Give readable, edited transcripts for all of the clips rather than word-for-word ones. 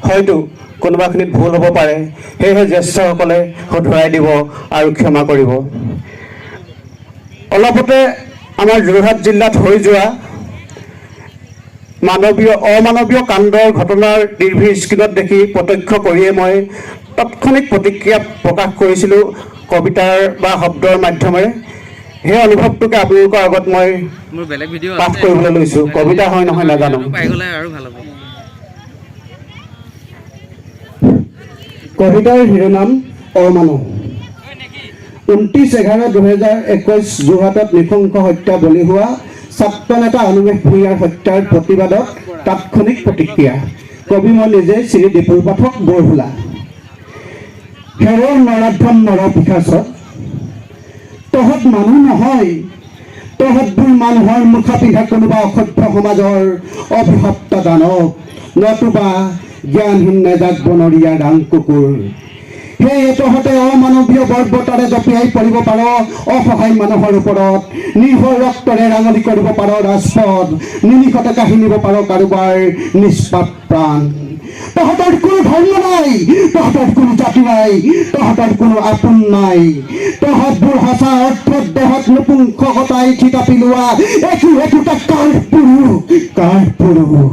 হয়তো কোনোবাখিনিত ভুল হ'ব পাৰে, সেয়েহে জ্যেষ্ঠসকলে শুধৰাই দিব আৰু ক্ষমা কৰিব। অলপতে আমাৰ যোৰহাট জিলাত হৈ যোৱা অমানৱীয় কাণ্ডৰ ঘটনাৰ টিভি স্ক্ৰীণত দেখি প্ৰত্যক্ষ কৰিয়ে মই তাৎক্ষণিক প্ৰতিক্ৰিয়া প্ৰকাশ কৰিছিলোঁ কবিতাৰ বা শব্দৰ মাধ্যমেৰে। সেই অনুভৱটোকে আপোনালোকৰ আগত মই পাঠ কৰিবলৈ লৈছোঁ। কবিতা হয় নহয় নাজানো। কবিতাৰ শিৰোনাম অমানৱ। 29/11/2021 যোৰহাটত নৃশংস হত্যা বলি হোৱা ছাত্ৰ নেতা অনুমেশ ভূঞাৰ হত্যাৰ প্ৰতিবাদত তাৎক্ষণিক প্ৰতিক্ৰিয়া। কবি মই নিজে শ্ৰী বিপুল পাঠক বৰহোলা। হেৰৰ নৰাধ্বন নৰ পিশাচত তহঁত মানুহ নহয়, তহঁতবোৰ মানুহৰ মুখা পিন্ধা কোনোবা অসভ্য সমাজৰ অভিশপ্ত দানৱ, নতুবা জ্ঞানহীন নেজাত বনৰীয়া ৰাং কুকুৰ। সেয়ে তহঁতে অমানৱীয় বৰ্বৰতাৰে জঁপিয়াই পৰিব পাৰ অসহায় মানুহৰ ওপৰত, নিৰ্ভৰ ৰক্তৰে ৰাঙলী কৰিব পাৰ ৰাজপথ, নিমিষতে কাঢ়ি নিব পাৰ কাৰোবাৰ নিষ্পাপ প্ৰাণ। তহঁতৰ কোনো ধৰ্ম নাই, তহঁতৰ কোনো জাতি নাই, তহঁতৰ কোনো আপোন নাই। তহঁতবোৰ সঁচা অৰ্থত দেহত নপুংসকতাই থিতা পিলোৱা একোটা কাৰ পুৰুষ।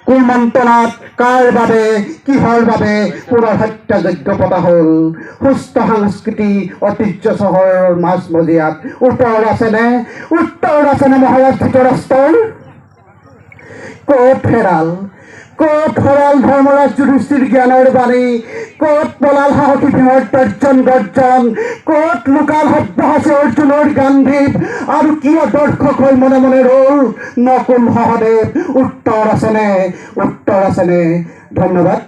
কোন মন্ত্ৰণাত কাৰ বাবে কিহৰ বাবে পুনৰ হত্যাযজ্ঞ পতা হ'ল? সুস্থ সাংস্কৃতি ঐতিহ্য চহৰৰ মাজমজিয়াত উত্তৰ আছেনে মহাৰাজ ধৃতৰাষ্ট্ৰৰ? ক'ত হেৰাল ধৰ্মৰাজ যুধিষ্ঠিৰ জ্ঞানৰ বাণী? ক'ত পলাল সাহসী ভীমৰ তৰ্জন গৰ্জন? ক'ত লুকাল সব্যসাচী অৰ্জুনৰ গান্ধীৱ? আৰু কিয় দৰ্শক হৈ মনে মনে ৰ'ল নকুল সহদেৱ? উত্তৰ আছেনে? ধন্যবাদ।